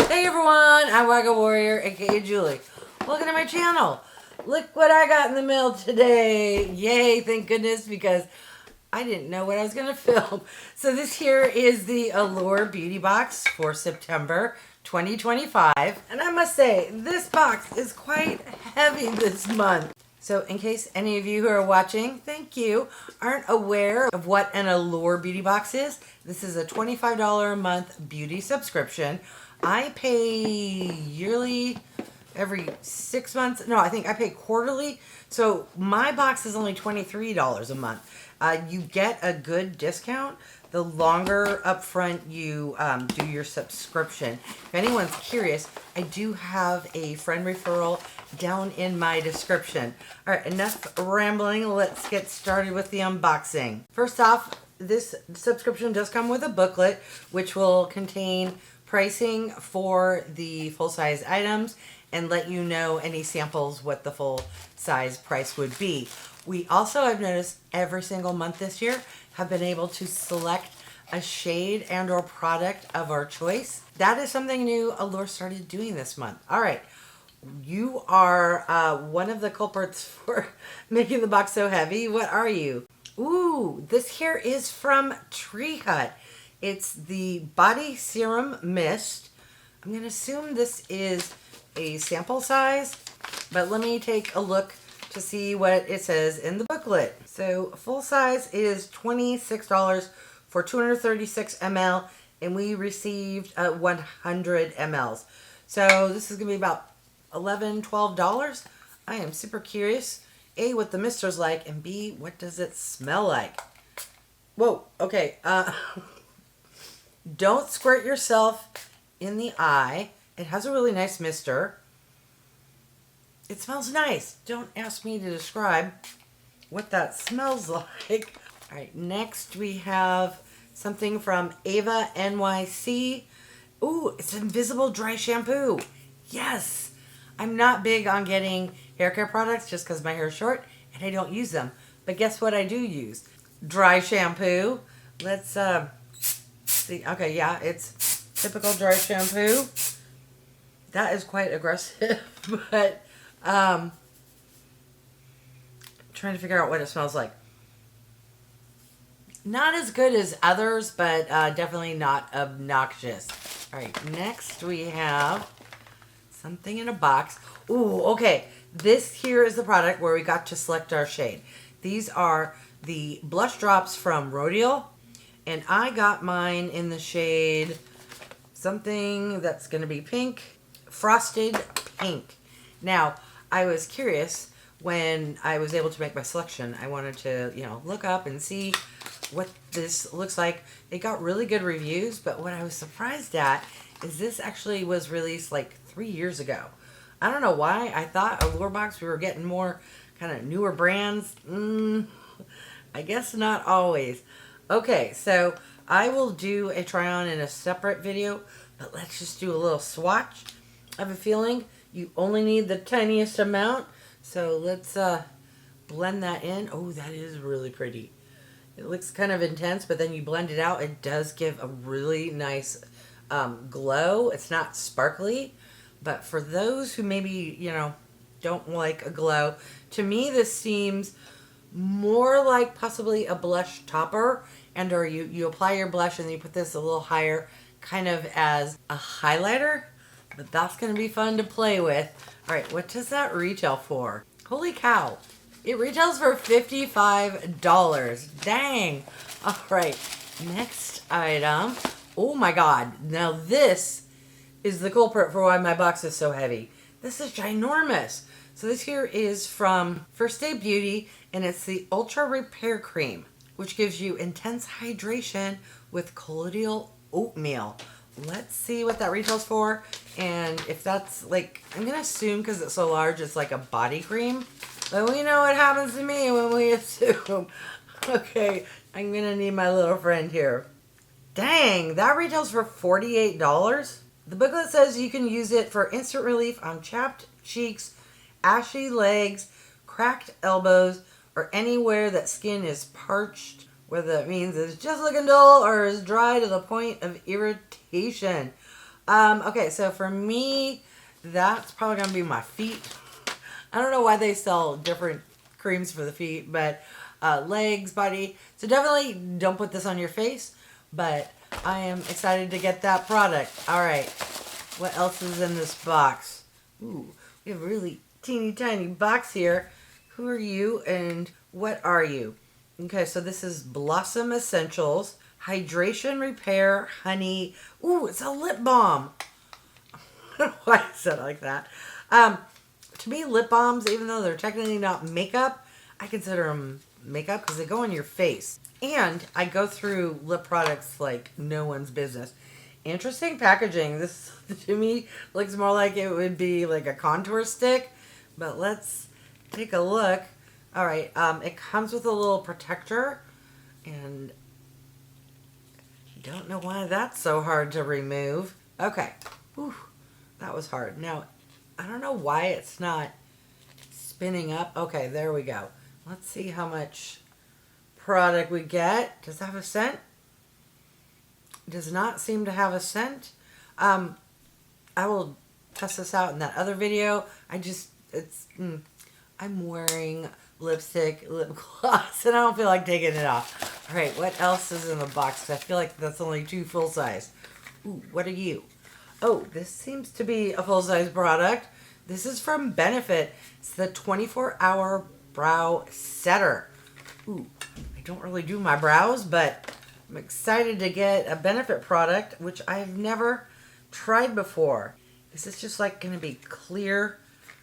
Hey everyone, I'm wygowarrior, aka Julie. Welcome to my channel. Look what I got in the mail today. Yay, thank goodness, because I didn't know what I was going to film. So this here is the Allure Beauty Box for September 2025. And I must say, this box is quite heavy this month. So in case any of you who are watching, thank you, aren't aware of what an Allure Beauty Box is, this is a $25 a month beauty subscription. I pay yearly every 6 months. No, I think I pay quarterly. So my box is only $23 a month. You get a good discount the longer upfront you do your subscription. If anyone's curious, I do have a friend referral down in my description. All right, enough rambling. Let's get started with the unboxing. First off, this subscription does come with a booklet, which will contain pricing for the full-size items and let you know any samples what the full-size price would be. We also, I've noticed, every single month this year have been able to select a shade and or product of our choice. That is something new Allure started doing this month. All right, you are one of the culprits for making the box so heavy. What are you? Ooh, this here is from Tree Hut. It's the Body Serum Mist. I'm going to assume this is a sample size, but let me take a look to see what it says in the booklet. So full size is $26 for 236 ml, and we received 100 mLs. So this is going to be about $11, $12. I am super curious, A, what the mister's like, and B, what does it smell like? Whoa, okay. Don't squirt yourself in the eye. It has a really nice mister. It smells nice. Don't ask me to describe what that smells like. All right, next we have something from Ava NYC. Ooh, it's invisible dry shampoo. Yes. I'm not big on getting hair care products just because my hair is short and I don't use them. But guess what I do use? Dry shampoo. Let's see. Okay, yeah, it's typical dry shampoo. That is quite aggressive, but trying to figure out what it smells like. Not as good as others, but definitely not obnoxious. All right, next we have something in a box. Ooh, okay. This here is the product where we got to select our shade. These are the blush drops from RODIAL, and I got mine in the shade something that's going to be pink, frosted pink. Now, I was curious when I was able to make my selection. I wanted to, look up and see what this looks like. It got really good reviews, but what I was surprised at is this actually was released like 3 years ago. I don't know why. I thought Allure Box we were getting more kind of newer brands. I guess not always. Okay, so I will do a try on in a separate video, but let's just do a little swatch. I have a feeling you only need the tiniest amount, so let's blend that in. Oh, that is really pretty. It looks kind of intense, but then you blend it out. It does give a really nice glow. It's not sparkly, but for those who maybe, don't like a glow, to me this seems more like possibly a blush topper, and or you apply your blush and you put this a little higher kind of as a highlighter, but that's going to be fun to play with. All right, what does that retail for? Holy cow. It retails for $55. Dang. All right, next item. Oh my God. Now this is the culprit for why my box is so heavy. This is ginormous. So this here is from First Day Beauty, and it's the Ultra Repair Cream, which gives you intense hydration with colloidal oatmeal. Let's see what that retails for, and if that's like, I'm going to assume because it's so large, it's like a body cream. But we know what happens to me when we assume. Okay, I'm going to need my little friend here. Dang, that retails for $48. The booklet says you can use it for instant relief on chapped cheeks, ashy legs, cracked elbows, or anywhere that skin is parched, whether that means it's just looking dull or is dry to the point of irritation. Okay, so for me, that's probably going to be my feet. I don't know why they sell different creams for the feet, but legs, body. So definitely don't put this on your face, but I am excited to get that product. All right, what else is in this box? Ooh, we have a really teeny tiny box here. Who are you and what are you? Okay, so this is Blossom Essentials Hydration Repair Honey. Ooh, it's a lip balm. I don't know why I said it like that. To me, lip balms, even though they're technically not makeup, I consider them makeup because they go on your face. And I go through lip products like no one's business. Interesting packaging. This, to me, looks more like it would be like a contour stick. But let's take a look. All right, it comes with a little protector. And don't know why that's so hard to remove. Okay. Whew, that was hard. Now, I don't know why it's not spinning up. Okay, there we go. Let's see how much product we get. Does it have a scent? Does not seem to have a scent. I will test this out in that other video. I'm wearing lipstick, lip gloss, and I don't feel like taking it off. All right, what else is in the box? I feel like that's only 2 full size. Ooh, what are you? Oh, this seems to be a full-size product. This is from Benefit. It's the 24-hour brow setter. Ooh, I don't really do my brows, but I'm excited to get a Benefit product, which I've never tried before. Is this just like going to be clear?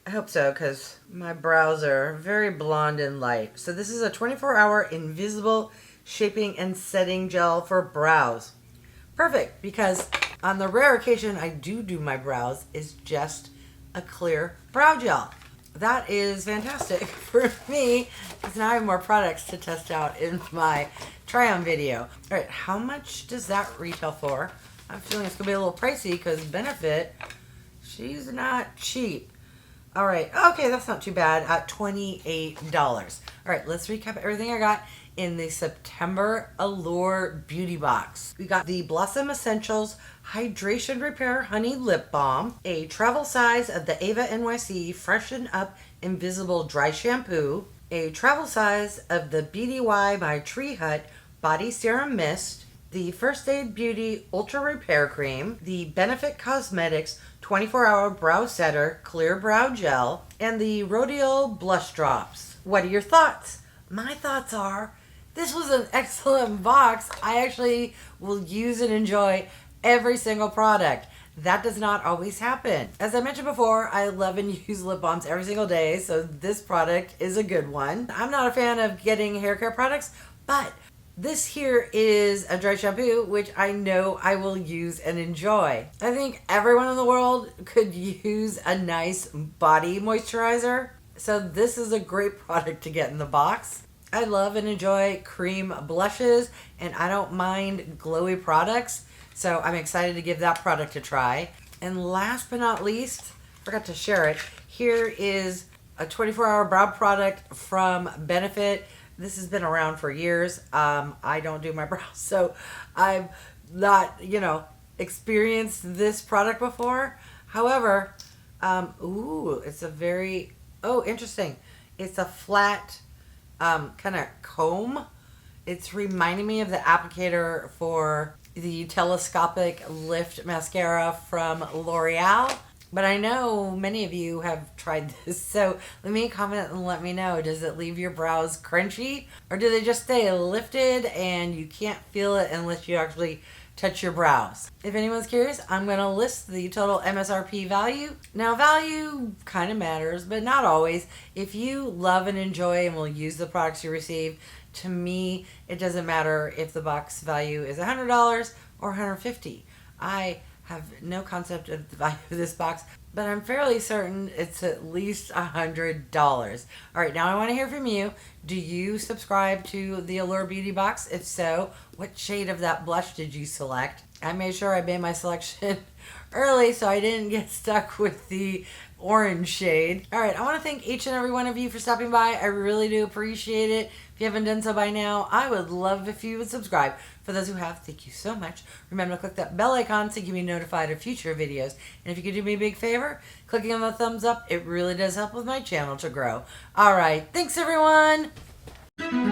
I hope so, because my brows are very blonde and light. So this is a 24-hour invisible shaping and setting gel for brows. Perfect, because on the rare occasion I do my brows is just a clear brow gel. That is fantastic for me, because now I have more products to test out in my try-on video. All right, how much does that retail for? I'm feeling it's going to be a little pricey because Benefit, she's not cheap. All right, okay, that's not too bad at $28. All right, let's recap everything I got in the September Allure Beauty Box. We got the Blossom Essentials Hydration Repair Honey Lip Balm, a travel size of the Ava NYC Freshen Up Invisible Dry Shampoo, a travel size of the BDY by Tree Hut Body Serum Mist, the First Aid Beauty Ultra Repair Cream, the Benefit Cosmetics 24-Hour Brow Setter Clear Brow Gel, and the RODIAL Blush Drops. What are your thoughts? My thoughts are, this was an excellent box. I actually will use and enjoy every single product. That does not always happen. As I mentioned before, I love and use lip balms every single day, so this product is a good one. I'm not a fan of getting hair care products, but this here is a dry shampoo, which I know I will use and enjoy. I think everyone in the world could use a nice body moisturizer, so this is a great product to get in the box. I love and enjoy cream blushes, and I don't mind glowy products, so I'm excited to give that product a try. And last but not least, forgot to share it, here is a 24-hour brow product from Benefit. This has been around for years. I don't do my brows, so I've not, experienced this product before. However, it's a very, interesting. It's a flat kind of comb. It's reminding me of the applicator for the telescopic lift mascara from L'Oreal. But I know many of you have tried this, so let me comment and let me know. Does it leave your brows crunchy, or do they just stay lifted and you can't feel it unless you actually touch your brows? If anyone's curious, I'm going to list the total MSRP value. Now, value kind of matters, but not always. If you love and enjoy and will use the products you receive, to me, it doesn't matter if the box value is $100 or $150. I have no concept of the value of this box, but I'm fairly certain it's at least $100. All right, now I want to hear from you. Do you subscribe to the Allure Beauty Box? If so, what shade of that blush did you select? I made sure I made my selection early so I didn't get stuck with the orange shade. All right, I want to thank each and every one of you for stopping by. I really do appreciate it. If you haven't done so by now, I would love if you would subscribe. For those who have, thank you so much. Remember to click that bell icon so you can be notified of future videos. And if you could do me a big favor, clicking on the thumbs up, it really does help with my channel to grow. All right, thanks everyone.